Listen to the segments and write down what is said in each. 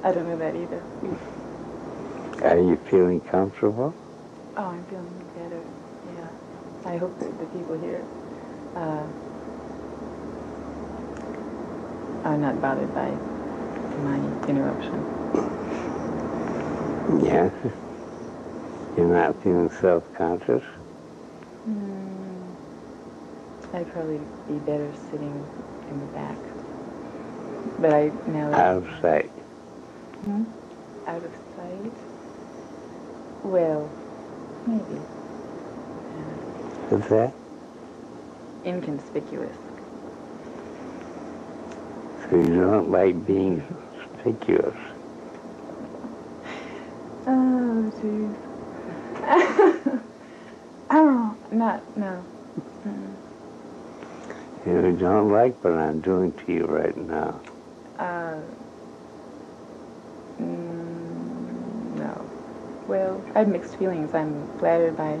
I don't know that either. Are you feeling comfortable? Oh, I'm feeling better, yeah. I hope that the people here are not bothered by my interruption. Yeah. You're not feeling self-conscious? I'd probably be better sitting in the back. But I now... Out of sight. Out of sight? Well, maybe. What's that? Inconspicuous. So you don't like being conspicuous? Oh, jeez. Oh, no. You don't like what I'm doing to you right now? No. Well, I have mixed feelings. I'm flattered by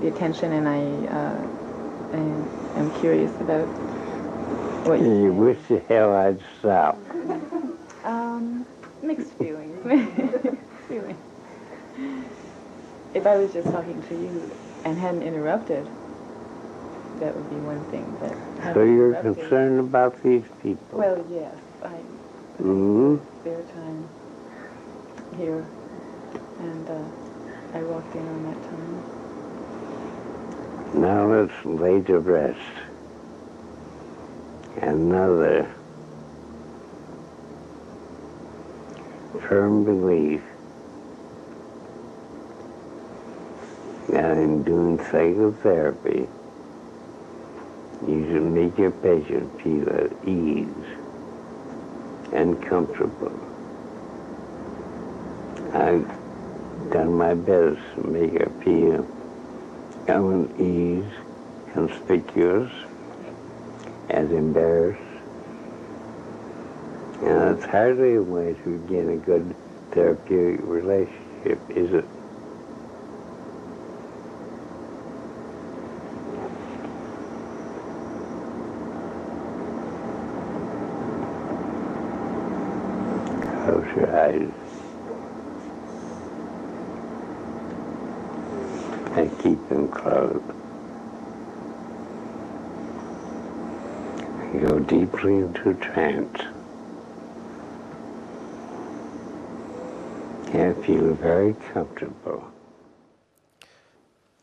the attention, and I am curious about what you wish the hell I'd stop. Mixed feelings. Feelings. If I was just talking to you and hadn't interrupted, that would be one thing. But so you're concerned about these people? Well, yes. I spare time here, and I walked in on that time. Now let's lay to rest another firm belief that in doing psychotherapy, you should make your patient feel at ease and comfortable. I've done my best to make her feel at ease, conspicuous, and embarrassed. And it's hardly a way to begin a good therapeutic relationship, is it? Close your eyes and keep them closed. Go deeply into trance and feel very comfortable.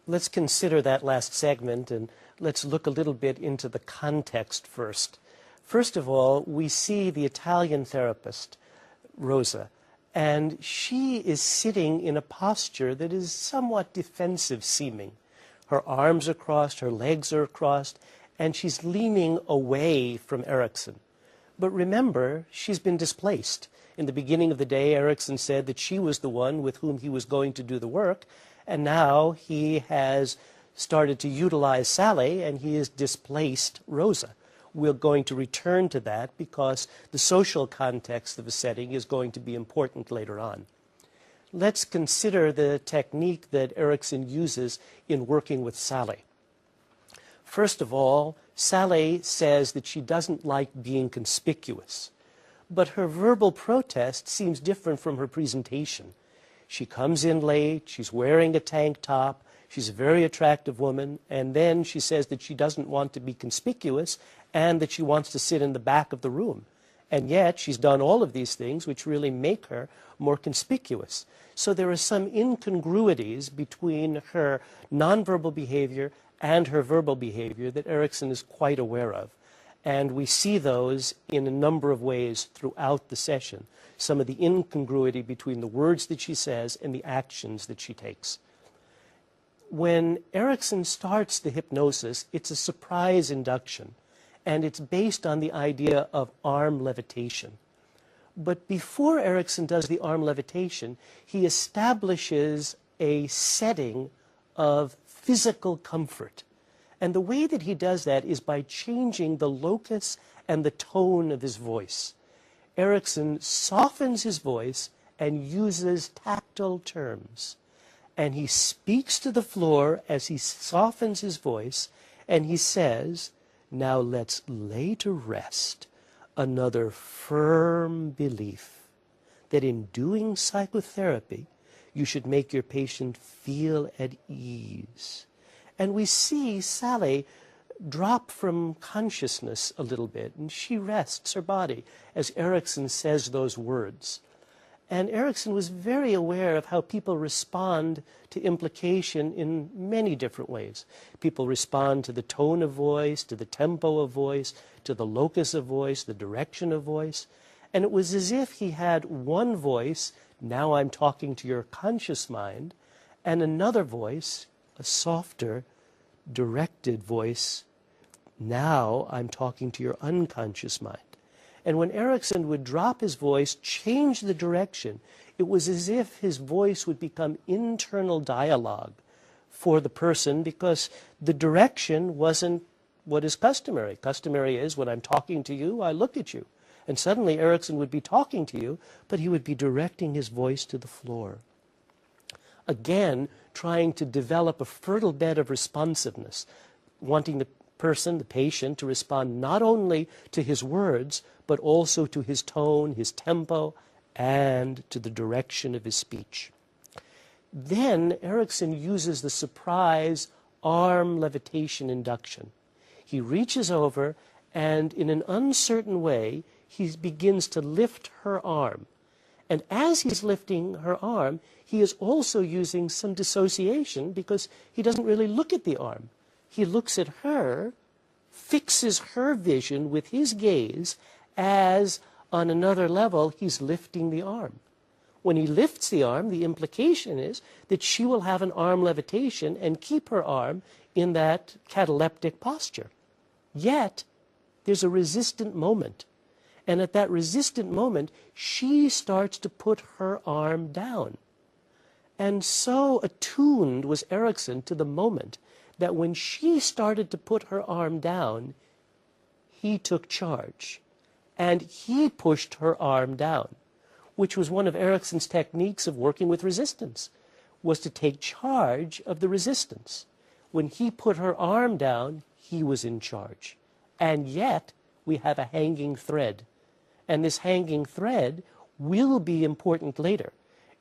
Let's consider that last segment, and let's look a little bit into the context first. First of all, we see the Italian therapist, Rosa, and she is sitting in a posture that is somewhat defensive seeming. Her arms are crossed, her legs are crossed, and she's leaning away from Erickson. But remember, she's been displaced. In the beginning of the day, Erickson said that she was the one with whom he was going to do the work, and now he has started to utilize Sally, and he has displaced Rosa. We're going to return to that because the social context of a setting is going to be important later on. Let's consider the technique that Erickson uses in working with Sally. First of all, Sally says that she doesn't like being conspicuous, but her verbal protest seems different from her presentation. She comes in late, she's wearing a tank top, she's a very attractive woman, and then she says that she doesn't want to be conspicuous and that she wants to sit in the back of the room. And yet she's done all of these things which really make her more conspicuous. So there are some incongruities between her nonverbal behavior and her verbal behavior that Erickson is quite aware of. And we see those in a number of ways throughout the session. Some of the incongruity between the words that she says and the actions that she takes. When Erickson starts the hypnosis, it's a surprise induction, and it's based on the idea of arm levitation. But before Erickson does the arm levitation, he establishes a setting of physical comfort. And the way that he does that is by changing the locus and the tone of his voice. Erickson softens his voice and uses tactile terms. And he speaks to the floor as he softens his voice, and he says, "Now let's lay to rest another firm belief that in doing psychotherapy, you should make your patient feel at ease. And we see Sally drop from consciousness a little bit, and she rests her body as Erickson says those words. And Erickson was very aware of how people respond to implication in many different ways. People respond to the tone of voice, to the tempo of voice, to the locus of voice, the direction of voice. And it was as if he had one voice, now I'm talking to your conscious mind, and another voice, a softer, directed voice, now I'm talking to your unconscious mind. And when Erickson would drop his voice, change the direction, it was as if his voice would become internal dialogue for the person, because the direction wasn't what is customary. Customary is when I'm talking to you, I look at you. And suddenly Erickson would be talking to you, but he would be directing his voice to the floor. Again, trying to develop a fertile bed of responsiveness, wanting the person, the patient, to respond not only to his words, but also to his tone, his tempo, and to the direction of his speech. Then Erickson uses the surprise arm levitation induction. He reaches over and in an uncertain way, he begins to lift her arm. And as he's lifting her arm, he is also using some dissociation because he doesn't really look at the arm. He looks at her, fixes her vision with his gaze as on another level he's lifting the arm. When he lifts the arm, the implication is that she will have an arm levitation and keep her arm in that cataleptic posture. Yet, there's a resistant moment. And at that resistant moment, she starts to put her arm down. And so attuned was Erickson to the moment that when she started to put her arm down, he took charge. And he pushed her arm down, which was one of Erickson's techniques of working with resistance, was to take charge of the resistance. When he put her arm down, he was in charge. And yet, we have a hanging thread. And this hanging thread will be important later.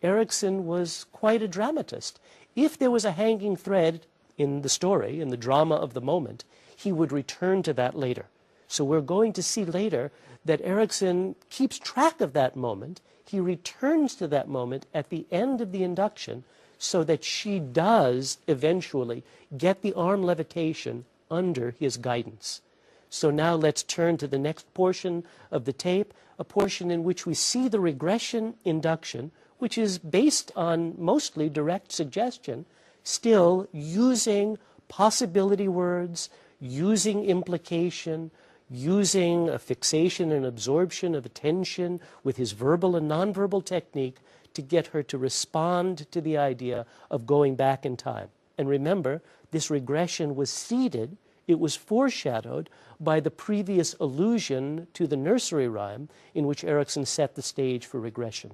Erickson was quite a dramatist. If there was a hanging thread in the story, in the drama of the moment, he would return to that later. So we're going to see later that Erickson keeps track of that moment. He returns to that moment at the end of the induction so that she does eventually get the arm levitation under his guidance. So now let's turn to the next portion of the tape, a portion in which we see the regression induction, which is based on mostly direct suggestion, still using possibility words, using implication, using a fixation and absorption of attention with his verbal and nonverbal technique to get her to respond to the idea of going back in time. And remember, this regression was seeded, it was foreshadowed by the previous allusion to the nursery rhyme in which Erickson set the stage for regression.